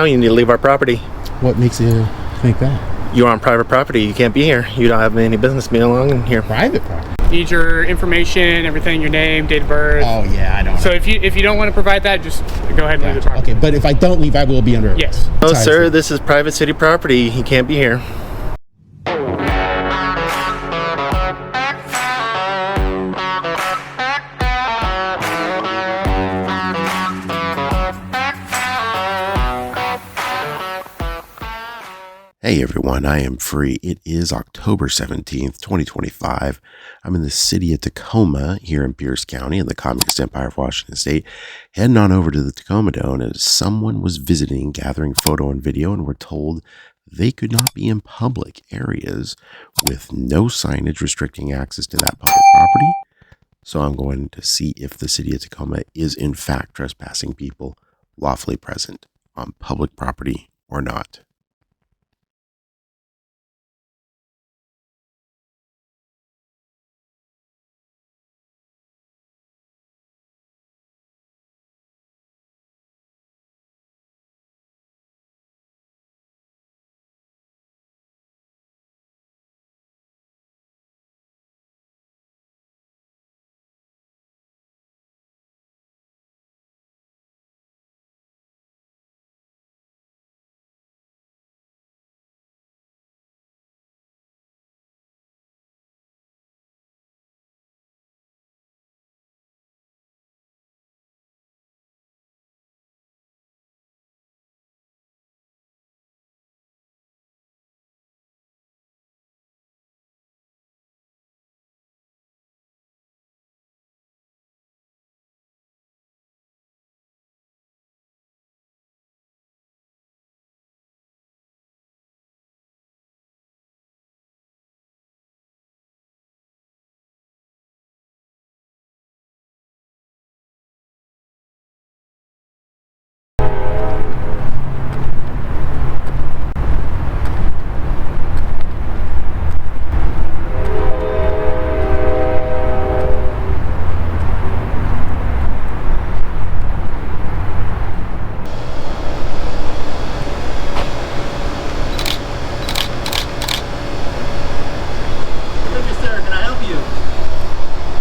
Now you need to leave our property. What makes you think that? You're on private property. You can't be here. You don't have any business being along in here. Private property? Need your information, everything, your name, date of birth. Oh yeah, I don't know. So if you don't want to provide that, just go ahead and leave the property. Okay, but if I don't leave, I will be under arrest. Yes. No, sir, this is private city property. You can't be here. Hey everyone, I am free. It is October 17th, 2025. I'm in the city of Tacoma here in Pierce County in the Communist Empire of Washington State, heading on over to the Tacoma Dome as someone was visiting, gathering photo and video, and were told they could not be in public areas with no signage restricting access to that public property. So I'm going to see if the city of Tacoma is in fact trespassing people lawfully present on public property or not.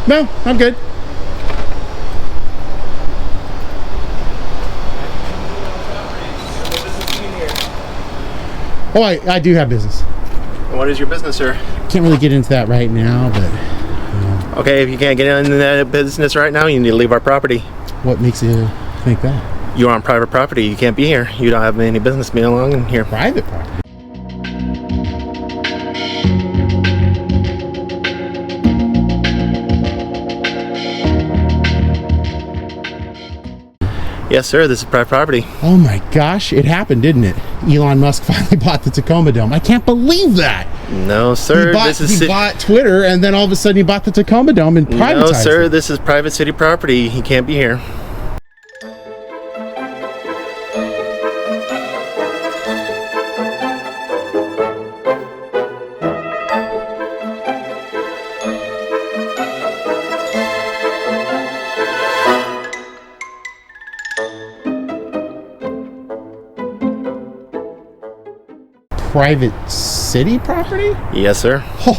No, I'm good. Oh, I do have business. What is your business, sir? Can't really get into that right now, but... Okay, if you can't get into that business right now, you need to leave our property. What makes you think that? You're on private property. You can't be here. You don't have any business being along in here. Private property? Yes, sir, this is private property. Oh my gosh, it happened, didn't it? Elon Musk finally bought the Tacoma Dome. I can't believe that. No, sir, He bought Twitter, and then all of a sudden he bought the Tacoma Dome and privatized it. No, sir, this is private city property. He can't be here. Private city property? Yes, sir. Oh,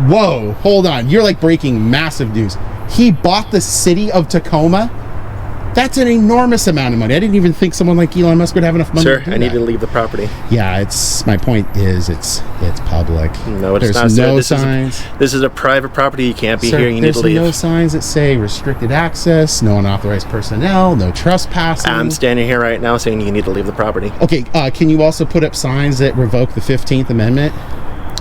whoa, hold on. You're like breaking massive news. He bought the city of Tacoma? That's an enormous amount of money. I didn't even think someone like Elon Musk would have enough money Sir, to do I need that. to leave the property. Yeah, my point is it's public. No, it's There's not, no sir. signs. This is a private property. You can't be Sir, here. You need to leave. There's no signs that say restricted access, no unauthorized personnel, no trespassing. I'm standing here right now saying you need to leave the property. Okay, can you also put up signs that revoke the 15th Amendment?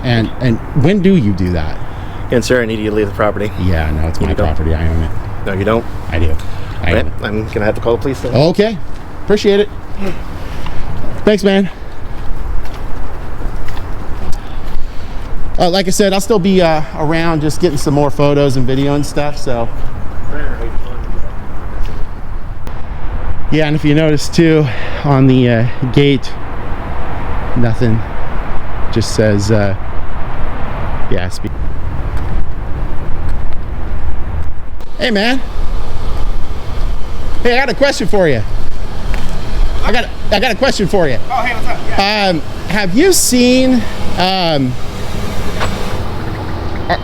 And when do you do that? And sir, I need you to leave the property. Yeah, no, it's my property. I own it. No, you don't. I do. Right. I'm going to have to call the police then. Okay. Appreciate it. Thanks, man. Like I said, I'll still be around just getting some more photos and video and stuff, so. Yeah, and if you notice too, on the gate, nothing. Just says, yeah, speak. Hey, man. Hey, I got a question for you. I got a question for you. Oh, hey, what's up? Yeah. Have you seen?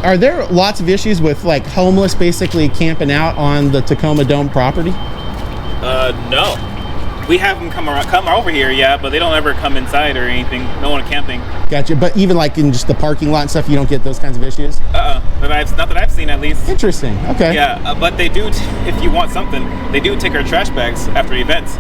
Are there lots of issues with like homeless basically camping out on the Tacoma Dome property? No. We have them come over here, yeah, but they don't ever come inside or anything. No one camping. Gotcha. But even like in just the parking lot and stuff, you don't get those kinds of issues? Not that I've seen, at least. Interesting. Okay. Yeah, but they do, if you want something, they do take our trash bags after events.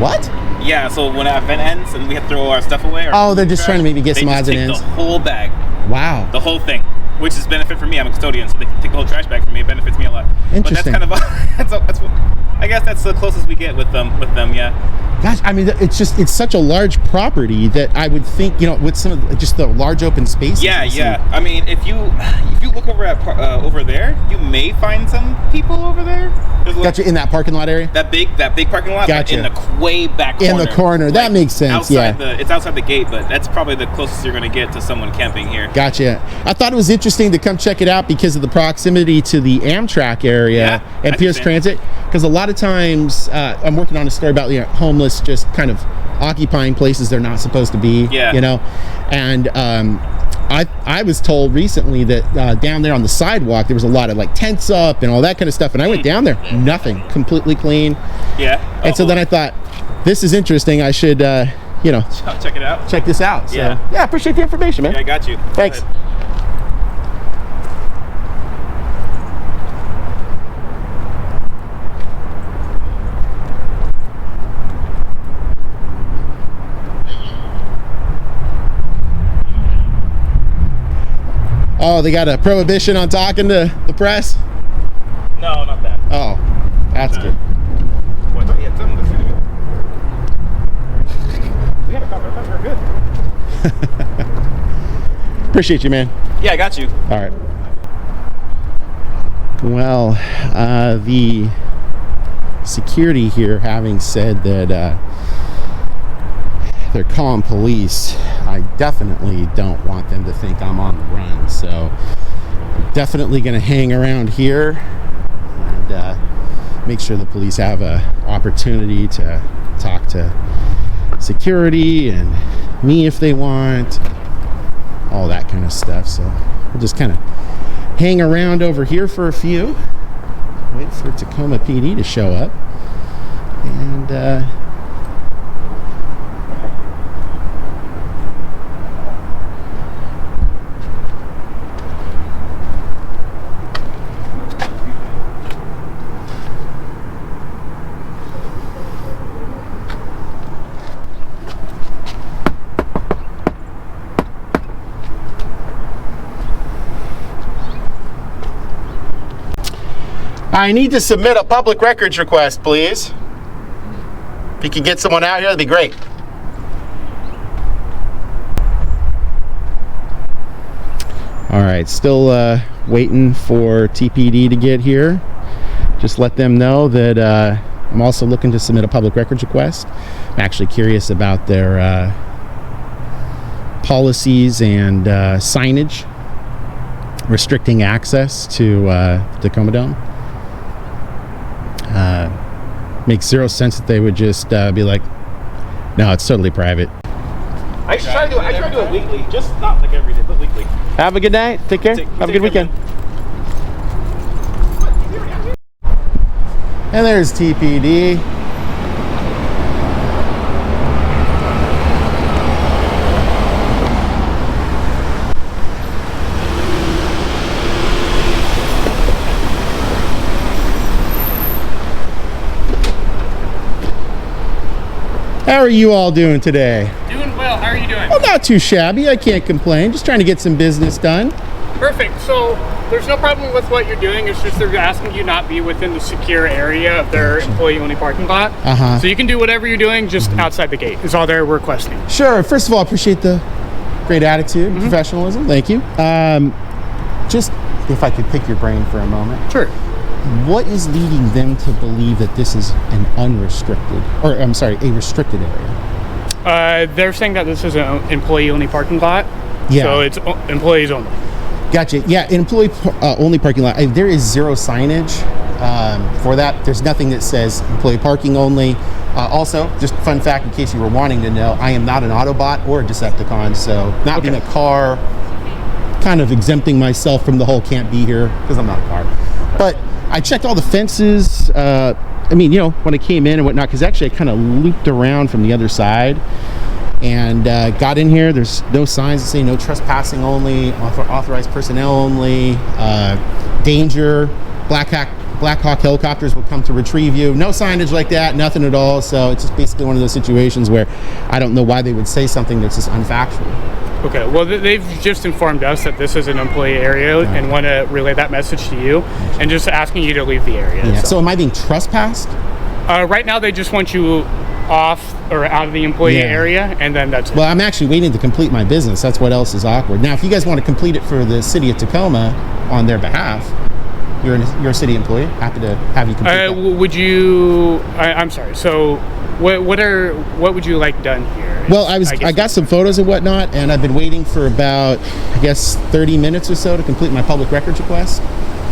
What? Yeah, so when an event ends and we have to throw our stuff away. Oh, they're just trying to maybe get some odds and ends. They just take the whole bag. Wow. The whole thing. Which is benefit for me. I'm a custodian, so they take the whole trash bag from me. It benefits me a lot. Interesting. But that's kind of I guess that's the closest we get with them. Yeah. Gosh, I mean, it's such a large property that I would think, with some of just the large open spaces. Yeah. I mean, if you look over at over there, you may find some people over there. Gotcha. In that parking lot area. That big parking lot. Gotcha. In the way back corner. In the corner. That makes sense. It's outside the gate, but that's probably the closest you're going to get to someone camping here. Gotcha. I thought it was interesting to come check it out because of the proximity to the Amtrak area and Pierce Transit. Because a lot of times, I'm working on a story about homeless just kind of occupying places they're not supposed to be. And I was told recently that down there on the sidewalk there was a lot of like tents up and all that kind of stuff, and I went down there, nothing, completely clean. And so then I thought, this is interesting, I should check it out. Check this out. So, yeah, appreciate the information, man. Yeah, I got you. Thanks. Oh, they got a prohibition on talking to the press? No, not that. Oh, that's good. Well, I thought you had something to say to me. We had a cover. I thought we were good. Appreciate you, man. Yeah, I got you. All right. Well, the security here having said that they're calling police, I definitely don't want them to think I'm on the run, so definitely going to hang around here and make sure the police have a opportunity to talk to security and me if they want, all that kind of stuff. So we'll just kind of hang around over here for a few, wait for Tacoma PD to show up, and I need to submit a public records request, please. If you could get someone out here, that'd be great. All right, still waiting for TPD to get here. Just let them know that I'm also looking to submit a public records request. I'm actually curious about their policies and signage restricting access to Tacoma Dome. Makes zero sense that they would just be like, no, it's totally private. I try to do it weekly, just not like every day, but weekly. Have a good night. Take care. Have a good weekend. And there's TPD. How are you all doing today? Doing well. How are you doing? Well, not too shabby. I can't complain. Just trying to get some business done. Perfect. So there's no problem with what you're doing. It's just they're asking you not be within the secure area of their employee-only parking lot. So you can do whatever you're doing just outside the gate is all they're requesting. Sure. First of all, I appreciate the great attitude, professionalism. Thank you. Just if I could pick your brain for a moment. Sure. What is leading them to believe that this is an unrestricted, or I'm sorry, a restricted area? They're saying that this is an employee-only parking lot. Yeah. So it's employees only. Gotcha. Yeah, employee only parking lot. There is zero signage for that. There's nothing that says employee parking only. Also, just fun fact in case you were wanting to know, I am not an Autobot or a Decepticon, so not being a car, kind of exempting myself from the whole can't be here because I'm not a car. But I checked all the fences. I mean, you know, when I came in and whatnot, because actually I kind of looped around from the other side and got in here. There's no signs that say no trespassing only, authorized personnel only, danger, Black Hawk helicopters will come to retrieve you. No signage like that, nothing at all. So it's just basically one of those situations where I don't know why they would say something that's just unfactual. Okay, well, they've just informed us that this is an employee area and want to relay that message to you and just asking you to leave the area. Yeah. So am I being trespassed? Right now, they just want you off or out of the employee area, and then that's it. Well, I'm actually waiting to complete my business. That's what else is awkward. Now, if you guys want to complete it for the city of Tacoma on their behalf, you're a city employee. Happy to have you complete that. Would you? I'm sorry. So, what would you like done here? Well, I got some photos and whatnot, and I've been waiting for about, I guess, 30 minutes or so to complete my public records request.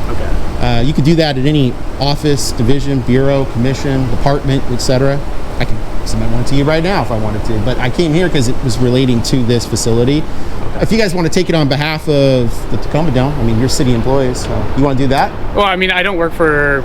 Okay. You could do that at any office, division, bureau, commission, department, etc. I can submit one to you right now if I wanted to, but I came here because it was relating to this facility. Okay. If you guys want to take it on behalf of the Tacoma Dome, I mean, you're city employees, so you want to do that? Well, I mean, I don't work for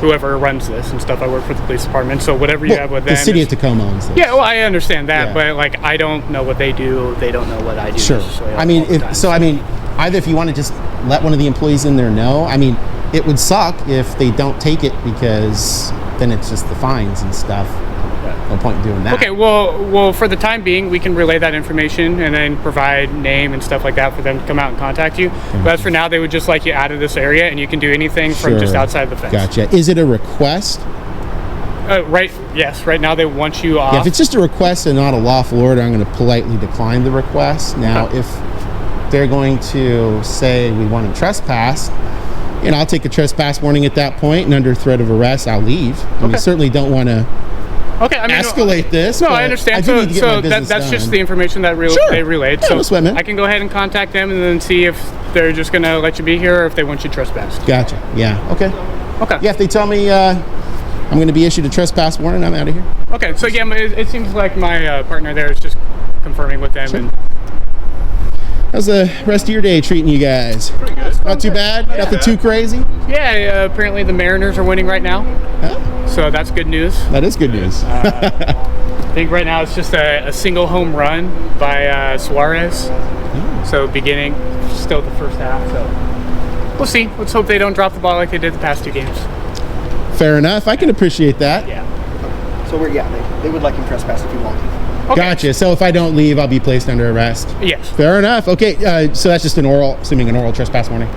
whoever runs this and stuff. I work for the police department, so whatever you have with them. The city of Tacoma owns this. Yeah, well, I understand that, but like, I don't know what they do. They don't know what I do. Sure. I mean, either if you want to just let one of the employees in there know, I mean, it would suck if they don't take it because then it's just the fines and stuff. No point in doing that. Okay, well, for the time being, we can relay that information and then provide name and stuff like that for them to come out and contact you. But as for now, they would just like you out of this area, and you can do anything from just outside the fence. Gotcha. Is it a request? Yes. Right now, they want you off. Yeah, if it's just a request and not a lawful order, I'm going to politely decline the request. Now, if they're going to say we want to trespass, you know, I'll take a trespass warning at that point, and under threat of arrest, I'll leave. I mean, certainly don't want to escalate this. No, I understand. So that's just the information that they relayed. Yeah, so I can go ahead and contact them and then see if they're just going to let you be here or if they want you trespassed. Gotcha. Yeah. Okay. Okay. Yeah, if they tell me I'm going to be issued a trespass warning, I'm out of here. Okay. So yeah, it seems like my partner there is just confirming with them. And how's the rest of your day treating you guys? Pretty good. Not too bad? Nothing too crazy? Yeah, apparently the Mariners are winning right now. So that's good news. That is good news. I think right now it's just a single home run by Suarez. So beginning, still the first half. So we'll see. Let's hope they don't drop the ball like they did the past 2 games. Fair enough. I can appreciate that. Yeah. So they would like him trespassed if you want. Okay. Gotcha. So if I don't leave, I'll be placed under arrest? Yes. Fair enough. Okay. So that's just assuming an oral trespass warning?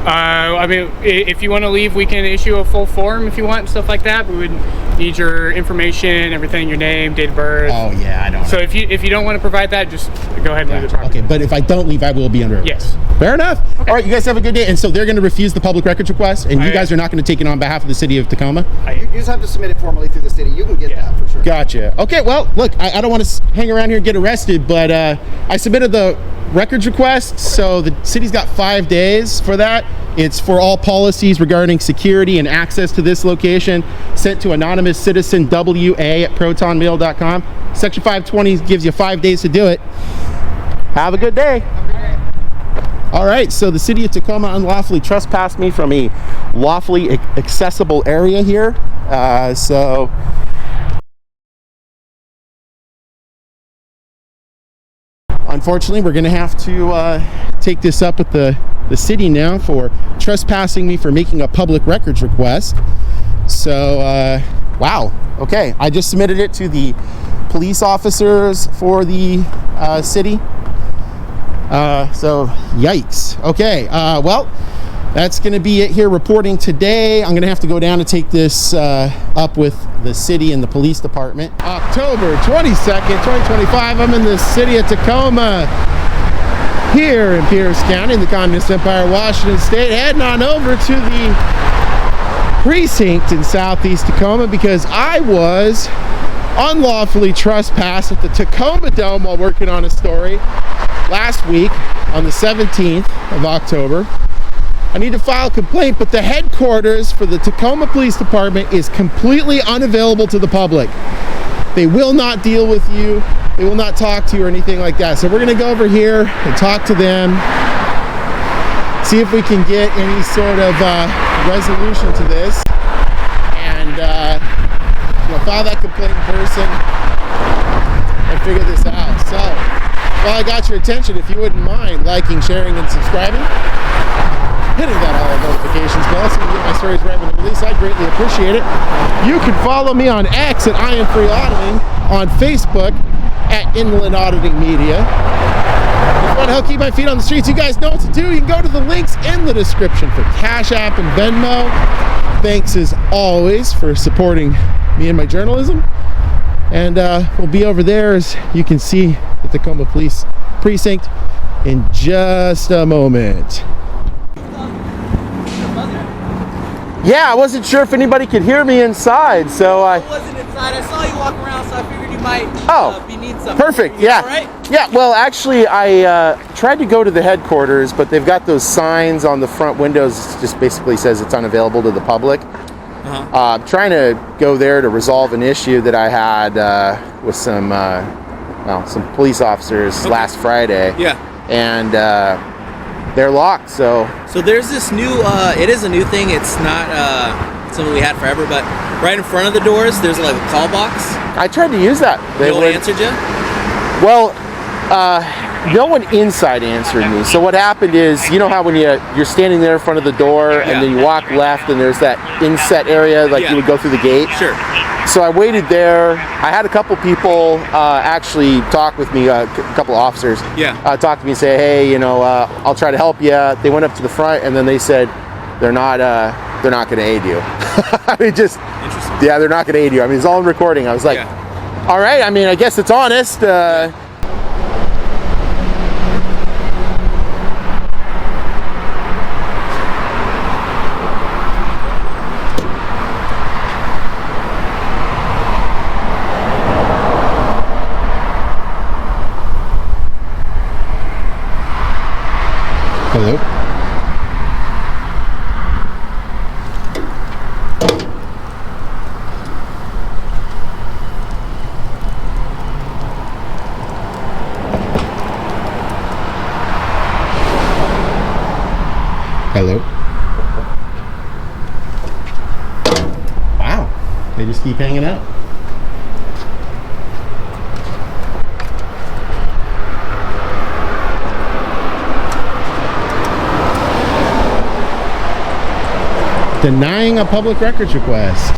I mean, if you want to leave, we can issue a full form if you want and stuff like that. We would need your information, everything, your name, date of birth. Oh yeah, I don't. So if you don't want to provide that, just go ahead and leave the property. Okay, but if I don't leave, I will be under arrest. Yes. Fair enough. Okay. All right, you guys have a good day. And so they're going to refuse the public records request, and you guys are not going to take it on behalf of the city of Tacoma? You just have to submit it formally through the city. You can get that for sure. Gotcha. Okay, well, look, I don't want to hang around here and get arrested, but I submitted the records request, so the city's got 5 days for that. It's for all policies regarding security and access to this location, sent to anonymous citizen wa@protonmail.com. Section 520 gives you 5 days to do it. Have a good day. All right, so the city of Tacoma unlawfully trespassed me from a lawfully accessible area here. Unfortunately, we're going to have to take this up with the city now for trespassing me for making a public records request. So, wow. Okay, I just submitted it to the police officers for the city. So, yikes. Okay, well, that's going to be it here reporting today. I'm going to have to go down and take this up with the city and the police department. October 22nd, 2025, I'm in the city of Tacoma here in Pierce County in the Communist Empire of Washington State, heading on over to the precinct in southeast Tacoma because I was unlawfully trespassed at the Tacoma Dome while working on a story last week on the 17th of October. I need to file a complaint, but the headquarters for the Tacoma Police Department is completely unavailable to the public. They will not deal with you. They will not talk to you or anything like that. So we're gonna go over here and talk to them, see if we can get any sort of resolution to this, and file that complaint in person and figure this out. So, while I got your attention, if you wouldn't mind liking, sharing, and subscribing, hitting that all notifications bell so you can get my stories right when they release, I'd greatly appreciate it. You can follow me on X at I.A.M. Auditing, on Facebook at Inland Auditing Media. If you want to help keep my feet on the streets, you guys know what to do. You can go to the links in the description for Cash App and Venmo. Thanks as always for supporting me and my journalism. And we'll be over there, as you can see, the Tacoma Police Precinct in just a moment. Yeah, I wasn't sure if anybody could hear me inside, so I wasn't inside. I saw you walk around, so I figured you might be need something. Perfect. Yeah. All right? Yeah. Well, actually, I tried to go to the headquarters, but they've got those signs on the front windows. It just basically says it's unavailable to the public. I'm trying to go there to resolve an issue that I had with some police officers last Friday. Yeah. And they're locked. So there's this new, it is a new thing. It's not something we had forever, but right in front of the doors, there's like a call box. I tried to use that. They answered you? Well, no one inside answered me. So what happened is, you know how when you're standing there in front of the door and then you walk left and there's that inset area, like you would go through the gate? Sure. So I waited there. I had a couple people actually talk with me, a couple officers talk to me and say, hey, I'll try to help you. They went up to the front and then they said they're not going to aid you. I mean, just, yeah, they're not going to aid you. I mean, it's all in recording. I was like, all right, I mean, I guess it's honest. Hello? Hello? Wow, they just keep hanging out. Denying a public records request.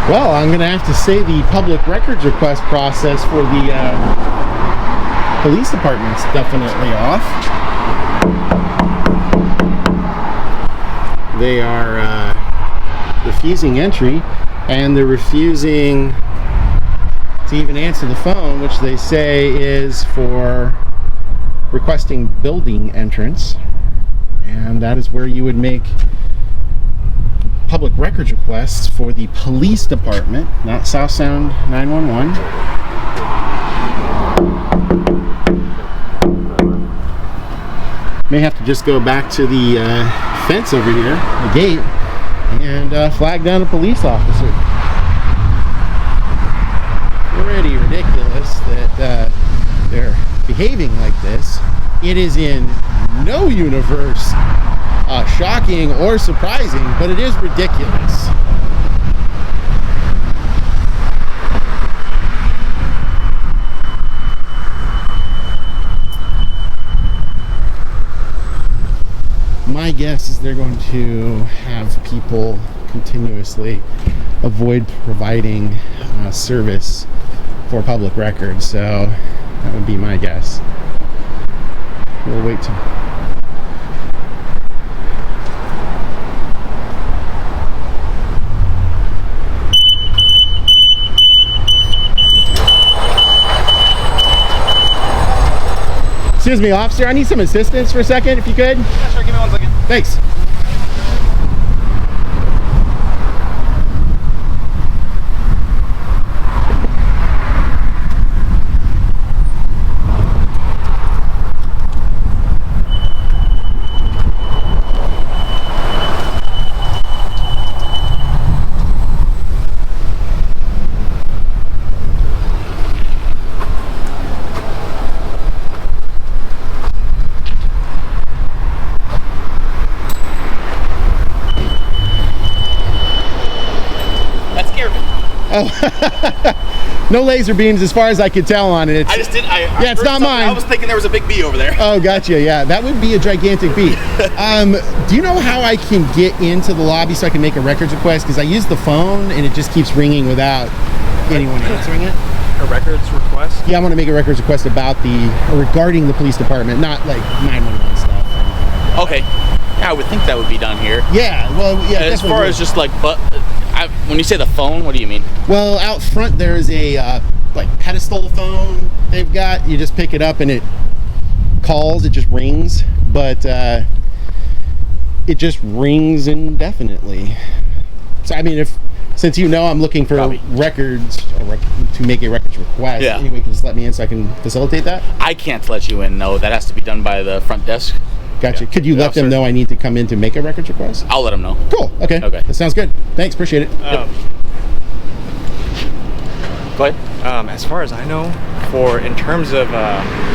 Well, I'm going to have to say the public records request process for the police department's definitely off. They are refusing entry, and they're refusing to even answer the phone, which they say is for requesting building entrance, and that is where you would make public records requests for the police department, not South Sound 911. May have to just go back to the fence over here, the gate, and flag down a police officer. Already ridiculous that they're behaving like this. It is in no universe shocking or surprising, but it is ridiculous. My guess is they're going to have people continuously avoid providing service for public records, so that would be my guess. We'll wait till. Excuse me, officer, I need some assistance for a second, if you could. Yeah, sure, give me 1 second. Thanks. No laser beams as far as I could tell on it. It's, I just didn't. yeah, it's not mine. I was thinking there was a big bee over there. Oh, gotcha. Yeah, that would be a gigantic bee. Do you know how I can get into the lobby so I can make a records request? Because I use the phone and it just keeps ringing without anyone answering it. A records request? Yeah, I want to make a records request about regarding the police department, not like 911 stuff. Okay. Yeah, I would think that would be done here. Yeah, well, yeah. As far as just like, when you say the phone, what do you mean? Well, out front there's a like pedestal phone they've got. You just pick it up and it calls. It just rings, but it just rings indefinitely. So I mean, since you know I'm looking for records to make a records request, anyway, you can just let me in so I can facilitate that. I can't let you in. No, that has to be done by the front desk. Gotcha. Could you let them know I need to come in to make a records request? I'll let them know. Cool. Okay. That sounds good. Thanks. Appreciate it. Go ahead. As far as I know, in terms of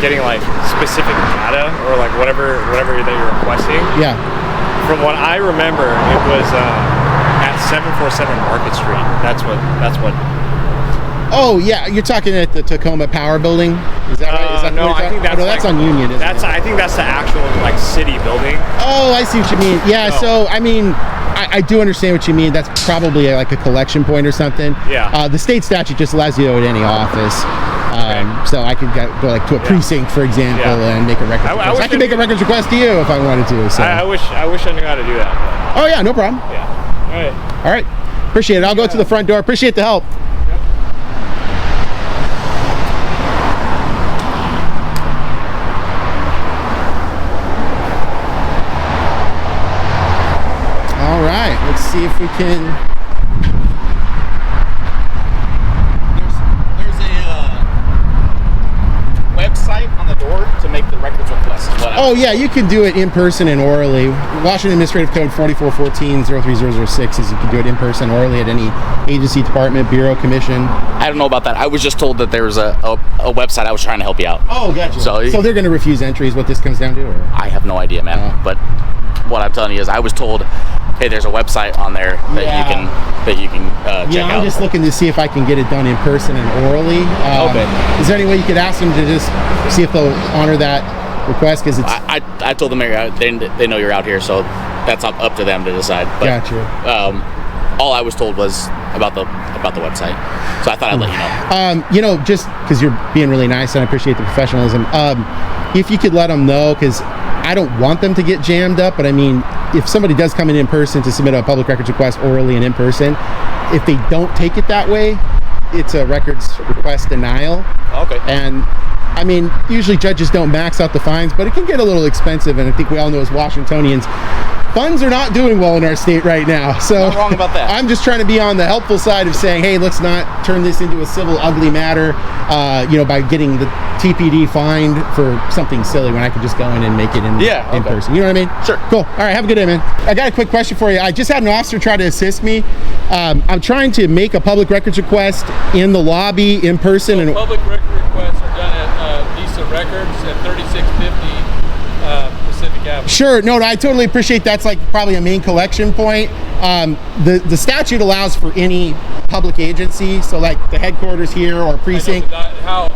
getting like specific data or like whatever that you're requesting. Yeah. From what I remember, it was at 747 Market Street. That's what. Oh yeah, you're talking at the Tacoma Power Building. Is that right? Is that no, I think that's that's on Union. Isn't it? I think that's the actual like city building. Oh, I see what you mean. Yeah. So I mean, I do understand what you mean. That's probably like a collection point or something. Yeah. The state statute just allows you to go at any office. So I could go like to a precinct, for example, and make a records request. I could make a records request to you if I wanted to. So I wish I knew how to do that. Oh yeah, no problem. Yeah. All right. Appreciate it. I'll go to the front door. Appreciate the help. All right, let's see if we can. There's a website on the door to make the records request. Oh yeah, you can do it in person and orally. Washington Administrative Code 4414-03006 is you can do it in person, orally at any agency, department, bureau, commission. I don't know about that. I was just told that there was a website. I was trying to help you out. Oh, gotcha. So they're going to refuse entries. What this comes down to? Or? I have no idea, man. But what I'm telling you is, I was told, hey, there's a website on there that you can check out. I'm just looking to see if I can get it done in person and orally. Is there any way you could ask them to just see if they'll honor that request? Because I told them they know you're out here, so that's up to them to decide. But, gotcha. All I was told was about the website, so I thought I'd let you know. Just because you're being really nice and I appreciate the professionalism. If you could let them know, because I don't want them to get jammed up, but I mean, if somebody does come in person to submit a public records request orally and in person, if they don't take it that way, it's a records request denial. Okay. And I mean, usually judges don't max out the fines, but it can get a little expensive, and I think we all know as Washingtonians, funds are not doing well in our state right now. So not wrong about that. I'm just trying to be on the helpful side of saying, hey, let's not turn this into a civil ugly matter, by getting the TPD fined for something silly when I could just go in and make it in person. You know what I mean? Sure. Cool. All right. Have a good day, man. I got a quick question for you. I just had an officer try to assist me. I'm trying to make a public records request in the lobby in person. So public record requests are done at Visa Records at 3650 Pacific Avenue. Sure. No, I totally appreciate that's like probably a main collection point. The statute allows for any public agency, so like the headquarters here or precinct. How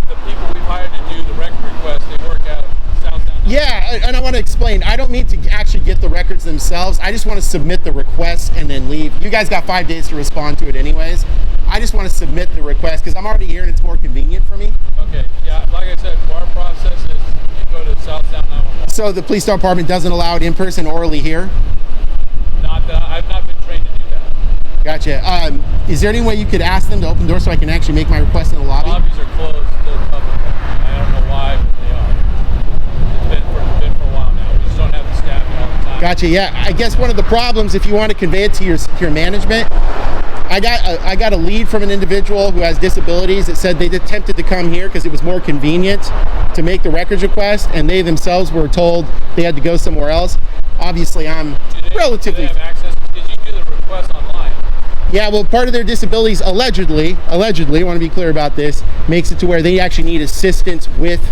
the people we've hired to do the record requests, they work out of Southtown. Yeah, and I want to explain. I don't need to actually get the records themselves. I just want to submit the request and then leave. You guys got 5 days to respond to it anyways. I just want to submit the request because I'm already here and it's more convenient for me. Okay, yeah, like I said, our process is you go to Southtown 911. So the police department doesn't allow it in person orally here? Not that I've not been trained to do that. Gotcha. Is there any way you could ask them to open doors so I can actually make my request in the lobby? Lobbies are closed to the public. I don't know why, but they are. It's been for a while now. We just don't have the staff all the time. Gotcha. Yeah, I guess one of the problems, if you want to convey it to your management, I got a lead from an individual who has disabilities that said they attempted to come here because it was more convenient to make the records request, and they themselves were told they had to go somewhere else. Obviously, I'm relatively. Do they have access? Did you do the request online? Yeah, well, part of their disabilities, allegedly, I want to be clear about this, makes it to where they actually need assistance with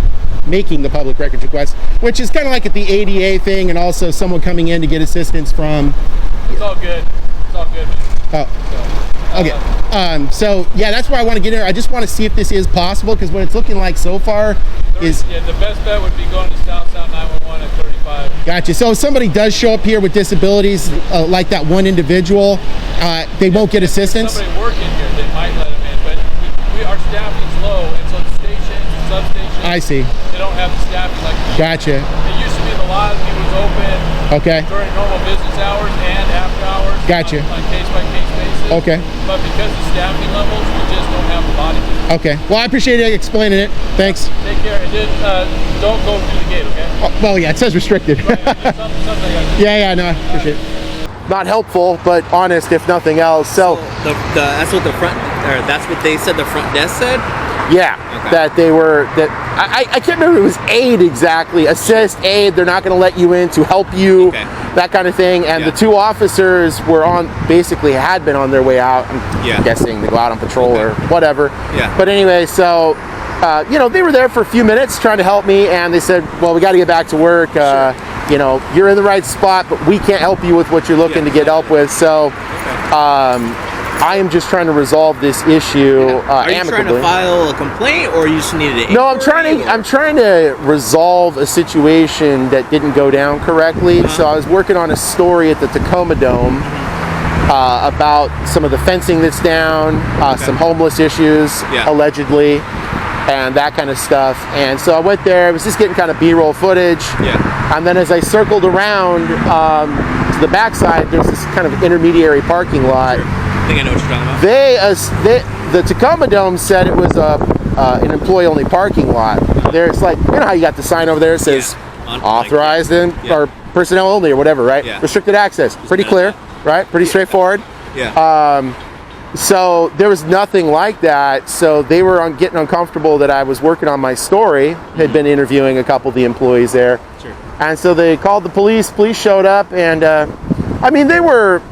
making the public records request, which is kind of like at the ADA thing, and also someone coming in to get assistance from. It's all good. It's all good, man. Oh, okay. So yeah, that's where I want to get in. I just want to see if this is possible, because what it's looking like so far is... Yeah, the best bet would be going to South 911 at 35. Gotcha. So if somebody does show up here with disabilities, like that one individual, they won't get assistance? If somebody working here, they might let them in, but our staffing's low, and so the stations and substations, I see. they don't have the staffing like it Gotcha. It used to be the lobby was open during normal business hours and after hours. Gotcha. On case-by-case basis. Okay. But because of staffing levels, we just don't have the body. Okay. Well, I appreciate you explaining it. Thanks. Take care. And then don't go through the gate, okay? Well, yeah, it says restricted. Yeah, no, I appreciate it. Not helpful, but honest, if nothing else. So that's what that's what they said the front desk said? Yeah, okay. That they were, I can't remember if it was aid exactly, assist, aid, they're not going to let you in to help you, that kind of thing. And the two officers were basically had been on their way out, I'm guessing, to go out on patrol or whatever. Yeah. But anyway, so, you know, they were there for a few minutes trying to help me, and they said, well, we got to get back to work. You know, you're in the right spot, but we can't help you with what you're looking to get help with. So, I am just trying to resolve this issue Are you amicably. trying to file a complaint, or you just needed it? No, I'm trying to resolve a situation that didn't go down correctly. So I was working on a story at the Tacoma Dome about some of the fencing that's down, some homeless issues allegedly, and that kind of stuff. And so I went there. I was just getting kind of B-roll footage. And then as I circled around to the backside, there's this kind of intermediary parking lot. I think I know what you're talking about. The Tacoma Dome said it was an employee-only parking lot. There's like, you know how you got the sign over there that says authorized or personnel only or whatever, right? Restricted access. Pretty clear, right? Pretty straightforward. So there was nothing like that. So they were getting uncomfortable that I was working on my story, had been interviewing a couple of the employees there. And so they called the police. Police showed up, and I mean, they were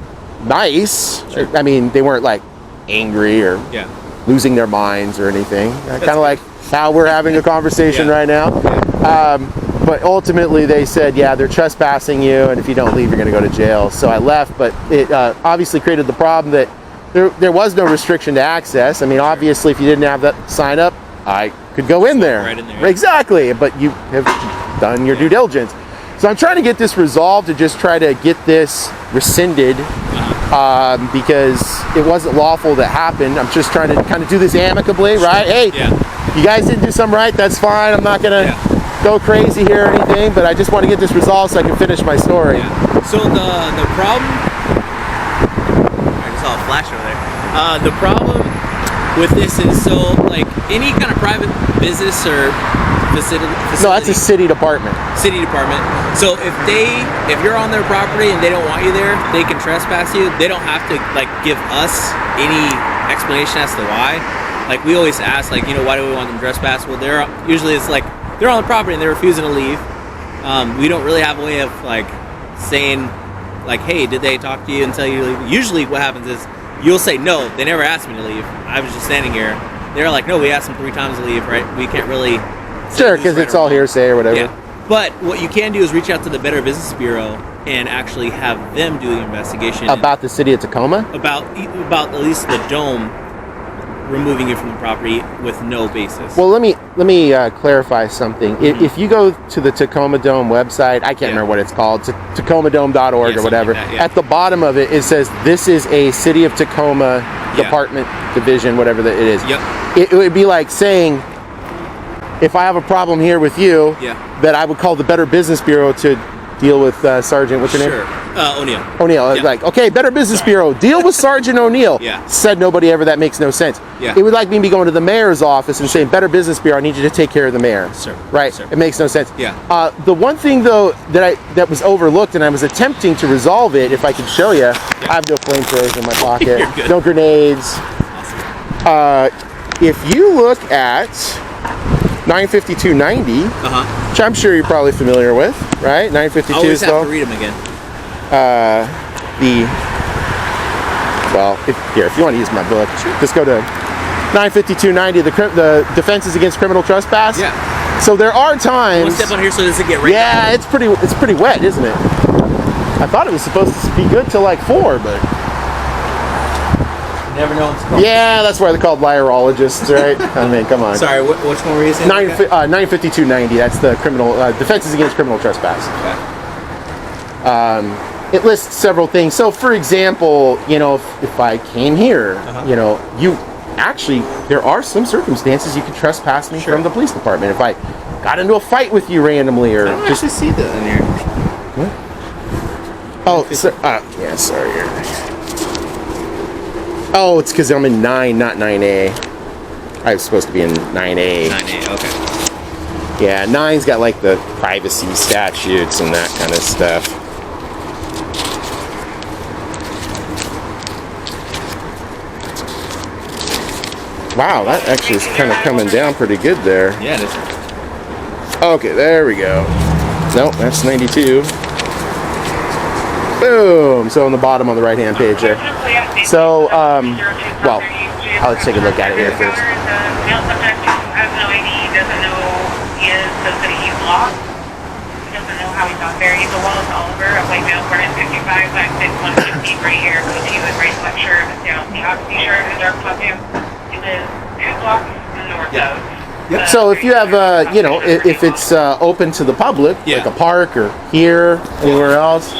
nice. I mean, they weren't like angry or losing their minds or anything. Kind of like how we're having a conversation right now. But ultimately they said, yeah, they're trespassing you, and if you don't leave, you're going to go to jail. So I left, but it obviously created the problem that there was no restriction to access. I mean, obviously, if you didn't have that sign up, I could go in there. Right in there. Exactly, but you have done your due diligence. So I'm trying to get this resolved, to just try to get this rescinded, because it wasn't lawful that happened. I'm just trying to kind of do this amicably, right? Hey, you guys didn't do something right, that's fine. I'm not going to go crazy here or anything, but I just want to get this resolved so I can finish my story. So the problem, I just saw a flash over there. The problem with this is, so like any kind of private business or facility. No, that's a city department. City department. So if you're on their property and they don't want you there, they can trespass you. They don't have to like give us any explanation as to why. Like we always ask, like, you know, why do we want them trespassed? Well, usually it's like they're on the property and they're refusing to leave. We don't really have a way of like saying, like, hey, did they talk to you and tell you to leave? Usually what happens is you'll say, no, they never asked me to leave. I was just standing here. They're like, no, we asked them 3 times to leave, right? We can't really. Sure, because it's all hearsay or whatever. Yeah. But what you can do is reach out to the Better Business Bureau and actually have them do the investigation. About the city of Tacoma? About at least the dome removing you from the property with no basis. Well, let me clarify something. If you go to the Tacoma Dome website, I can't remember what it's called, tacomadome.org or whatever. Like that, At the bottom of it, it says this is a City of Tacoma department, division, whatever that it is. It would be like saying, if I have a problem here with you, that I would call the Better Business Bureau to deal with Sergeant, what's your name? O'Neill. O'Neill. Like, okay, Better Business Bureau, deal with Sergeant O'Neill. Said nobody ever, that makes no sense. It would like me to be going to the mayor's office and saying, Better Business Bureau, I need you to take care of the mayor. Right? It makes no sense. The one thing, though, that was overlooked, and I was attempting to resolve it, if I could show you, I have no flamethrowers in my pocket, no grenades. If you look at 95290, which I'm sure you're probably familiar with, right? 952 I always have to read them again. If you want to use my book, just go to 95290, the defenses against criminal trespass. So there are times. One step on here so it doesn't get right. Yeah, it's pretty wet, isn't it? I thought it was supposed to be good till like 4, but never know what's going on. Yeah, that's why they're called liarologists, right? I mean, come on. Sorry, which one were you saying? 95290. That's the criminal defenses against criminal trespass. Okay. It lists several things. So, for example, you know, if I came here, you know, there are some circumstances you could trespass me from the police department. If I got into a fight with you randomly, or I don't just see that in here. What? Oh, yeah, sorry. Oh, it's because I'm in 9, not 9A. I was supposed to be in 9A. 9A, okay. Yeah, 9's got like the privacy statutes and that kind of stuff. Wow, that actually is kind of coming down pretty good there. Yeah, it is. Okay, there we go. Nope, that's 92. Boom! So on the bottom on the right-hand page there. So, well, let's take a look at it here first. Male subject has no ID, doesn't know who he is, doesn't he's lost. He doesn't know how he got there. He's a Wallace Oliver, a white male, born in 55, 5'6", 150, gray hair, goatee with gray sweatshirt, a down Seahawks t-shirt, and a dark top pants. He lives 2 blocks north of. Yep. So if you have, you know, if it's open to the public, like a park or here, anywhere else,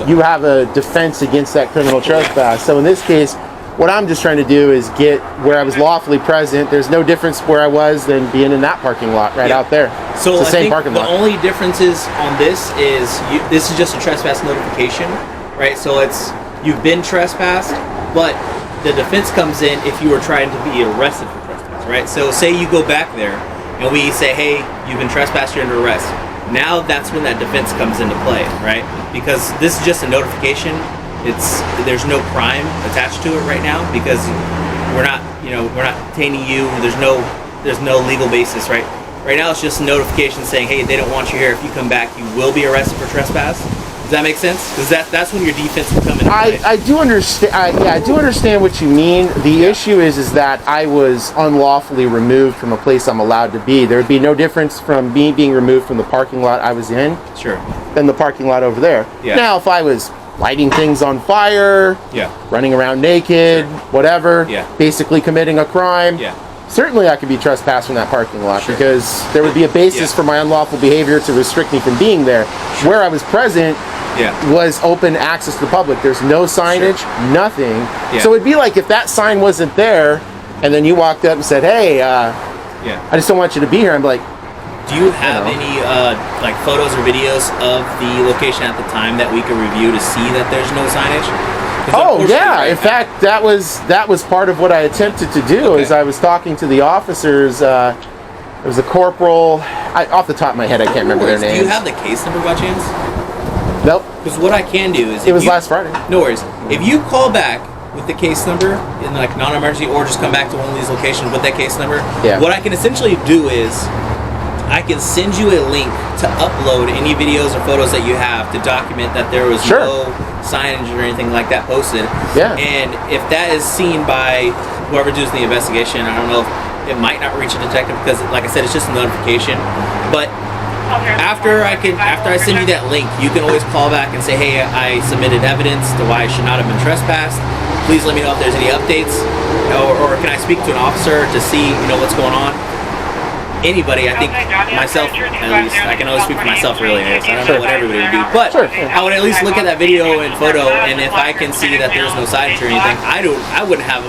you have a defense against that criminal trespass. So in this case, what I'm just trying to do is get where I was lawfully present. There's no difference where I was than being in that parking lot right out there. So it's the same think parking the lot. only differences on this is this is just a trespass notification, right? So you've been trespassed, but the defense comes in if you were trying to be arrested for trespass, right? So say you go back there and we say, hey, you've been trespassed, you're under arrest. Now that's when that defense comes into play, right? Because this is just a notification. There's no crime attached to it right now because we're not detaining you. There's no legal basis, right? Right now it's just a notification saying, hey, they don't want you here. If you come back, you will be arrested for trespass. Does that make sense? Because that's when your defense will come into play. I do understand. I do understand what you mean. The issue is that I was unlawfully removed from a place I'm allowed to be. There would be no difference from me being removed from the parking lot I was in, than the parking lot over there. Yeah. Now, if I was lighting things on fire, running around naked, whatever, basically committing a crime, certainly I could be trespassed from that parking lot because there would be a basis for my unlawful behavior to restrict me from being there. Where I was present was open access to the public. There's no signage, nothing. So it'd be like if that sign wasn't there and then you walked up and said, hey, I just don't want you to be here. I'm like, do you have any like photos or videos of the location at the time that we could review to see that there's no signage? Oh yeah! In fact, that was part of what I attempted to do. Is I was talking to the officers. It was a corporal. Off the top of my head, I can't remember their names. Do you have the case number by chance? Nope. Because what I can do is it was last Friday. No worries. If you call back with the case number in like non-emergency, or just come back to one of these locations with that case number, what I can essentially do is I can send you a link to upload any videos or photos that you have to document that there was no signage or anything like that posted. And if that is seen by whoever does the investigation, I don't know if it might not reach a detective because, like I said, it's just a notification. But after I send you that link, you can always call back and say, hey, I submitted evidence to why I should not have been trespassed. Please let me know if there's any updates, or can I speak to an officer to see what's going on. Anybody, I think myself at least, I can only speak for myself really, I don't know what everybody would do, but I would at least look at that video and photo, and if I can see that there's no signage or anything, I wouldn't have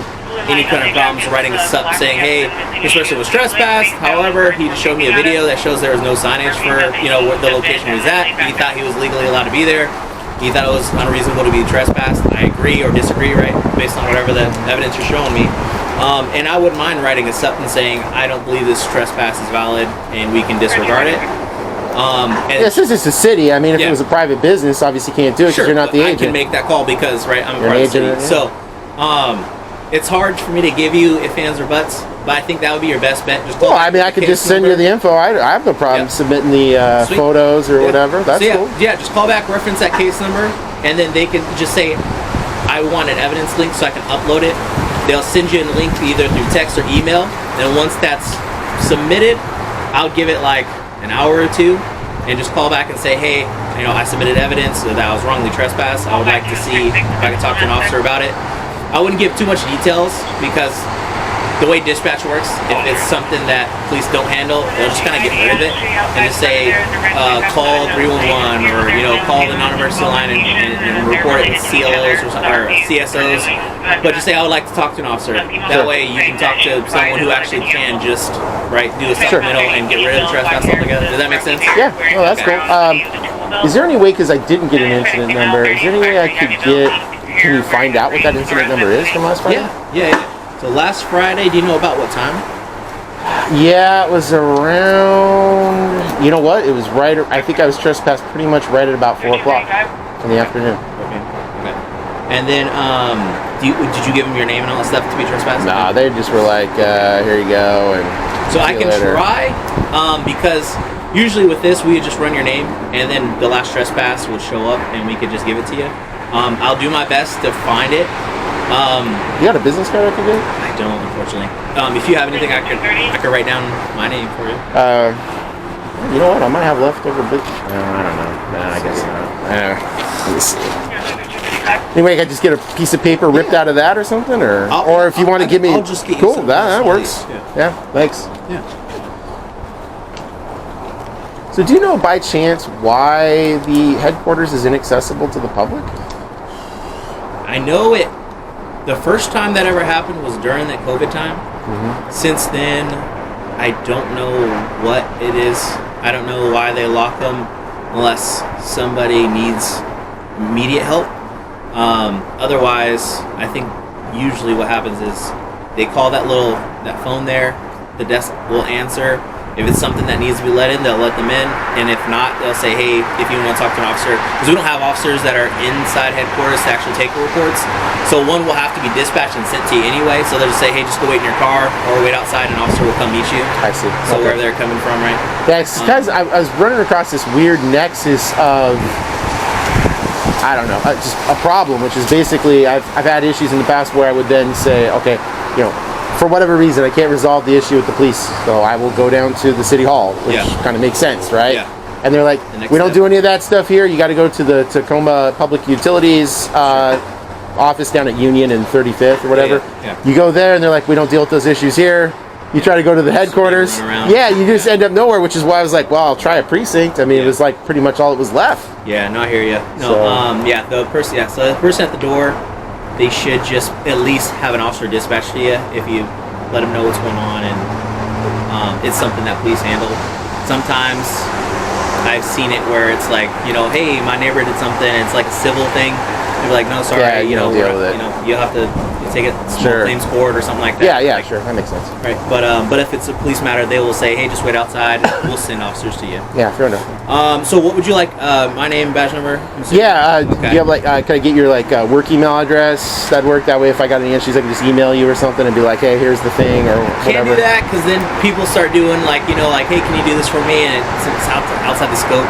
any kind of problems writing a sub saying, hey, this person was trespassed, however, he just showed me a video that shows there was no signage for where the location he was at. He thought he was legally allowed to be there. He thought it was unreasonable to be trespassed. I agree or disagree, right, based on whatever the evidence you're showing me. And I wouldn't mind writing a something saying, I don't believe this trespass is valid and we can disregard it. Since it's a city, I mean, if it was a private business, obviously you can't do it because you're not the agent. I can make that call because, right, I'm a private city. So, it's hard for me to give you if, ands, or buts, but I think that would be your best bet. Just I mean, I could just send you the info. I have no problem submitting the photos or whatever. That's cool. Yeah, just call back, reference that case number, and then they can just say, I want an evidence link so I can upload it. They'll send you a link either through text or email. Then once that's submitted, I'll give it like an hour or two and just call back and say, hey, I submitted evidence that I was wrongly trespassed. I would like to see if I can talk to an officer about it. I wouldn't give too much details because the way dispatch works, if it's something that police don't handle, they'll just kind of get rid of it and just say, call 311 or, call the non-emergency line and report it to CLOs or CSOs. But just say, I would like to talk to an officer. That way you can talk to someone who actually can just, do a supplemental and get rid of the trespass altogether. Does that make sense? Yeah, no, that's cool. Is there any way, because I didn't get an incident number, is there any way I could can you find out what that incident number is from last Friday? Yeah. So last Friday, do you know about what time? Yeah, it was around, you know what? It was right, I think I was trespassed pretty much right at about 4 o'clock in the afternoon. Okay. And then, did you give them your name and all that stuff to be trespassed? Nah, they just were like, here you go. And so I can try, because usually with this, we would just run your name, and then the last trespass would show up, and we could just give it to you. I'll do my best to find it. You got a business card I could get? I don't, unfortunately. If you have anything, I could write down my name for you. You know what? I might have leftover I don't know. Nah, I guess not. Let me see. Anyway, I could just get a piece of paper ripped out of that or something, or if you want to give me, I'll just get you cool. some That works. Yeah, thanks. Yeah. So, do you know by chance why the headquarters is inaccessible to the public? I know it. The first time that ever happened was during that COVID time. Mm-hmm. Since then, I don't know what it is. I don't know why they lock them unless somebody needs immediate help. Otherwise, I think usually what happens is they call that phone there. The desk will answer. If it's something that needs to be let in, they'll let them in. And if not, they'll say, hey, if you want to talk to an officer, because we don't have officers that are inside headquarters to actually take reports. So one will have to be dispatched and sent to you anyway. So they'll just say, hey, just go wait in your car or wait outside and an officer will come meet you. I see. So wherever they're coming from, right? Yeah, it's because I was running across this weird nexus of, I don't know, just a problem, which is basically I've had issues in the past where I would then say, okay, for whatever reason, I can't resolve the issue with the police, so I will go down to the city hall, which kind of makes sense, right? Yeah. And they're like, we don't do any of that stuff here. You got to go to the Tacoma Public Utilities office down at Union and 35th or whatever. Yeah. You go there, and they're like, we don't deal with those issues here. You try to go to the headquarters. Yeah, you just end up nowhere, which is why I was like, well, I'll try a precinct. I mean, it was like pretty much all that was left. Yeah, no, I hear you. No, the person at the door, they should just at least have an officer dispatched to you if you let them know what's going on, and it's something that police handle. Sometimes I've seen it where it's like, hey, my neighbor did something, and it's like a civil thing. They're like, no, sorry, Yeah, you don't deal with it. You'll have to take it to small claims court or something like that. Yeah, sure, that makes sense. Right, but if it's a police matter, they will say, hey, just wait outside. We'll send officers to you. Yeah, fair enough. So what would you like? My name, badge number? Yeah, do you have can I get your work email address? That'd work. That way, if I got any issues, I can just email you or something and be like, hey, here's the thing or whatever. Can't do that because then people start doing hey, can you do this for me? And it's outside the scope.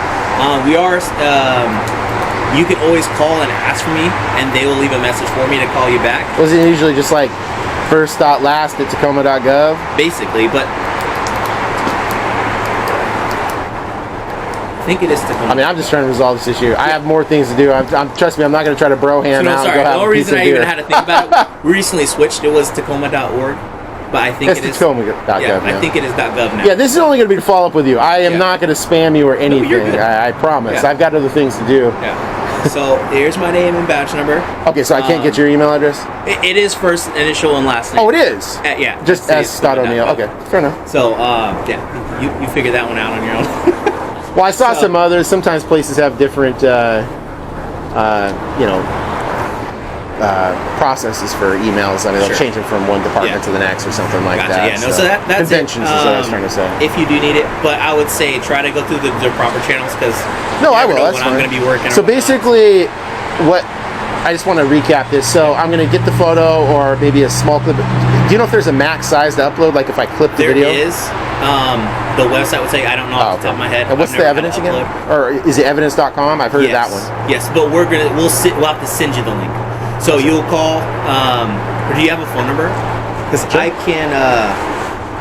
You can always call and ask for me, and they will leave a message for me to call you back. Was it usually just first.last at tacoma.gov? Basically, but I think it is Tacoma. I mean, I'm just trying to resolve this issue. I have more things to do. Trust me, I'm not going to try to bro hand out and go have a piece of beer. The only reason I even had to think about it, we recently switched. It was Tacoma.org. But I think it is Tacoma.gov now. I think it is .gov now. Yeah, this is only going to be to follow up with you. I am not going to spam you or anything. No, I promise. Yeah. I've got other things to do. Yeah. So here's my name and badge number. Okay, so I can't get your email address? It is first initial and last name. Oh, it is? Yeah. Just S.O'Neill. Okay, fair enough. So, you figure that one out on your own. Well, I saw some others. Sometimes places have different, processes for emails. I mean, they'll change them from one department to the next or something like that. Yeah, no, so that's conventions is what I was trying to say. If you do need it, but I would say try to go through the proper channels because I will. That's fine. I'm going to be working. So basically, I just want to recap this. So I'm going to get the photo or maybe a small clip. Do you know if there's a max size to upload? Like if I clip the video? There is. The website would say, I don't know off the top of my head. And what's the evidence again? Or is it evidence.com? I've heard of that one. Yes, but we'll have to send you the link. So you'll call, or do you have a phone number? Because I can,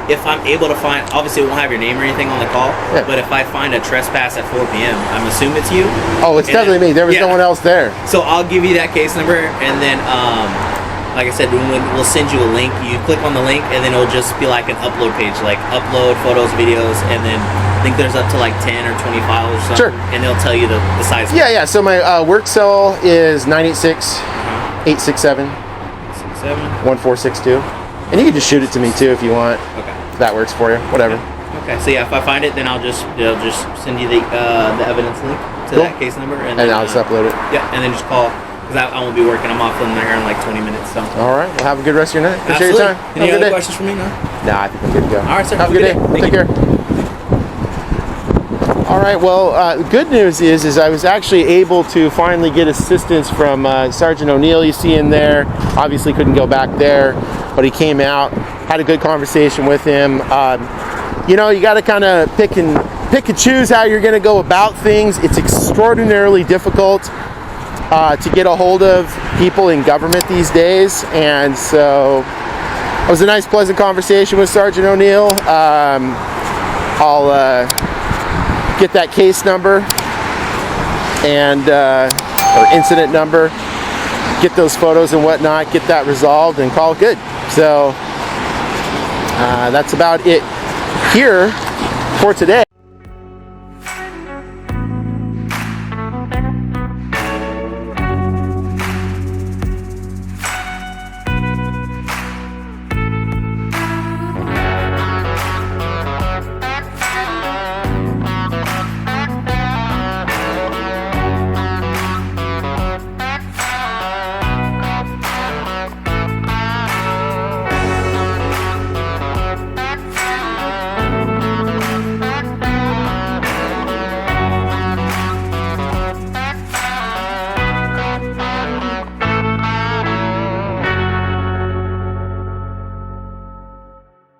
if I'm able to find, obviously it won't have your name or anything on the call, but if I find a trespass at 4 p.m., I'm assuming it's you. Oh, it's definitely me. There was no one else there. So I'll give you that case number, and then like I said, we'll send you a link. You click on the link, and then it'll just be like an upload page, like upload photos, videos, and then I think there's up to like 10 or 20 files or something. Sure. And they'll tell you the size. Yeah. So my work cell is 986-867. 1462. And you can just shoot it to me too if you want. Okay. If that works for you. Whatever. Okay. So yeah, if I find it, then it'll just send you the evidence link to Cool. that case number, and I'll just upload it. Yeah, and then just call, because I won't be working. I'm off in there in like 20 minutes. So. All right. Well, have a good rest of your night. Appreciate Absolutely. your time. Any have a other good day. questions for me? No. Nah, I think I'm good to go. All right, sir. Have a good day. Take care. All right. Well, good news is I was actually able to finally get assistance from Sergeant O'Neill. You see in there. Obviously couldn't go back there, but he came out, had a good conversation with him. You know, you got to kind of pick and choose how you're going to go about things. It's extraordinarily difficult to get a hold of people in government these days, and so it was a nice, pleasant conversation with Sergeant O'Neill. I'll get that case number and or incident number, get those photos and whatnot, get that resolved, and call it good. So that's about it here for today.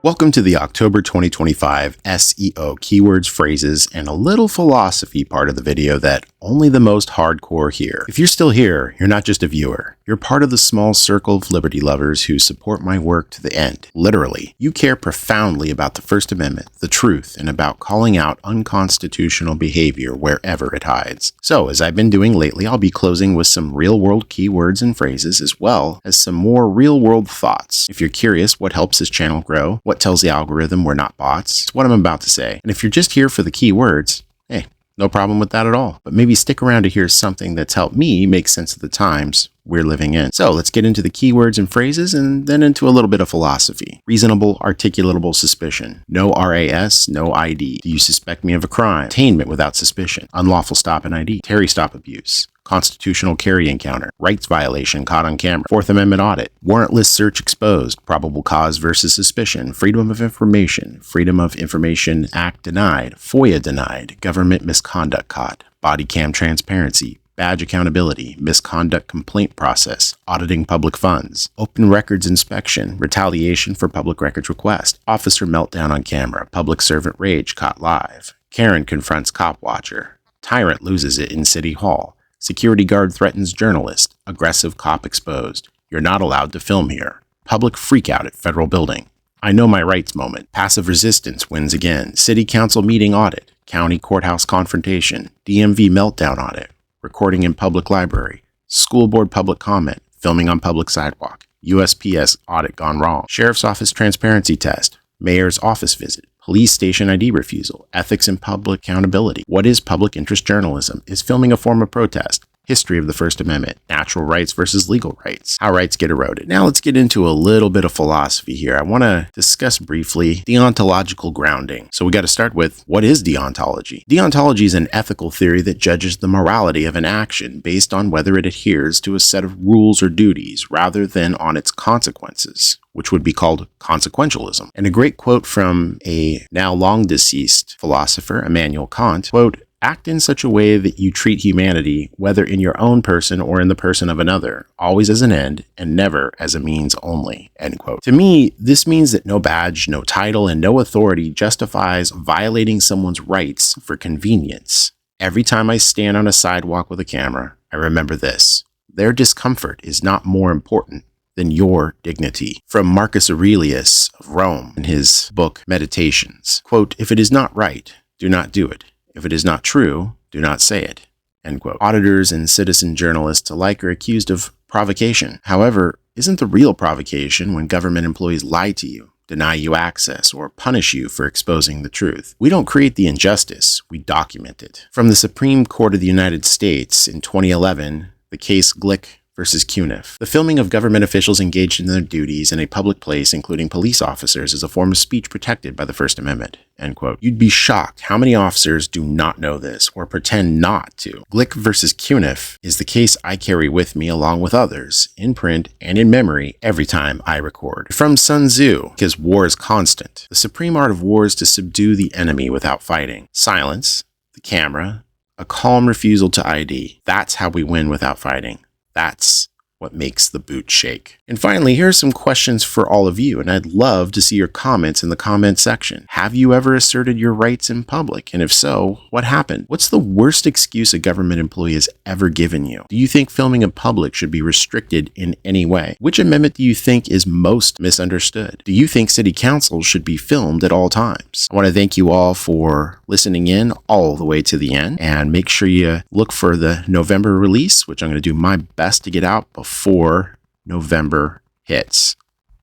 Welcome to the October 2025 SEO keywords, phrases, and a little philosophy part of the video that only the most hardcore hear. If you're still here, you're not just a viewer. You're part of the small circle of liberty lovers who support my work to the end. Literally, you care profoundly about the First Amendment, the truth, and about calling out unconstitutional behavior wherever it hides. So, as I've been doing lately, I'll be closing with some real-world keywords and phrases as well as some more real-world thoughts. If you're curious what helps this channel grow, what tells the algorithm we're not bots, it's what I'm about to say. And if you're just here for the keywords, hey, no problem with that at all. But maybe stick around to hear something that's helped me make sense of the times we're living in. So let's get into the keywords and phrases and then into a little bit of philosophy. Reasonable, articulatable suspicion. No RAS, no ID. Do you suspect me of a crime? Attainment without suspicion. Unlawful stop and ID. Terry stop abuse. Constitutional carry encounter. Rights violation caught on camera. Fourth Amendment audit. Warrantless search exposed. Probable cause versus suspicion. Freedom of Information. Freedom of Information Act denied. FOIA denied. Government misconduct caught. Body cam transparency. Badge accountability, misconduct complaint process, auditing public funds, open records inspection, retaliation for public records request, officer meltdown on camera, public servant rage caught live, Karen confronts cop watcher, tyrant loses it in city hall, security guard threatens journalist, aggressive cop exposed, you're not allowed to film here, public freakout at federal building, I know my rights moment, passive resistance wins again, city council meeting audit, county courthouse confrontation, DMV meltdown audit, recording in public library, school board public comment, filming on public sidewalk, USPS audit gone wrong, sheriff's office transparency test, mayor's office visit, police station ID refusal, ethics and public accountability. What is public interest journalism? Is filming a form of protest? History of the First Amendment, natural rights versus legal rights, how rights get eroded. Now let's get into a little bit of philosophy here. I want to discuss briefly deontological grounding. So we got to start with, what is deontology? Deontology is an ethical theory that judges the morality of an action based on whether it adheres to a set of rules or duties rather than on its consequences, which would be called consequentialism. And a great quote from a now long deceased philosopher, Immanuel Kant, quote, act in such a way that you treat humanity, whether in your own person or in the person of another, always as an end and never as a means only, end quote. To me, this means that no badge, no title, and no authority justifies violating someone's rights for convenience. Every time I stand on a sidewalk with a camera, I remember this. Their discomfort is not more important than your dignity. From Marcus Aurelius of Rome in his book Meditations, quote, if it is not right, do not do it. If it is not true, do not say it, end quote. Auditors and citizen journalists alike are accused of provocation. However, Isn't the real provocation when government employees lie to you, deny you access, or punish you for exposing the truth? We don't create the injustice, we document it. From the Supreme Court of the United States in 2011, the case Glick versus Cuniff. The filming of government officials engaged in their duties in a public place, including police officers, is a form of speech protected by the First Amendment. End quote. You'd be shocked how many officers do not know this or pretend not to. Glick versus Cuniff is the case I carry with me along with others, in print and in memory, every time I record. From Sun Tzu, because war is constant. The supreme art of war is to subdue the enemy without fighting. Silence, the camera, a calm refusal to ID. That's how we win without fighting. That's what makes the boot shake. And finally, here are some questions for all of you, and I'd love to see your comments in the comment section. Have you ever asserted your rights in public? And if so, what happened? What's the worst excuse a government employee has ever given you? Do you think filming in public should be restricted in any way? Which amendment do you think is most misunderstood? Do you think city councils should be filmed at all times? I want to thank you all for listening in all the way to the end, and make sure you look for the November release, which I'm going to do my best to get out before November hits.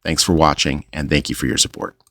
Thanks for watching, and thank you for your support.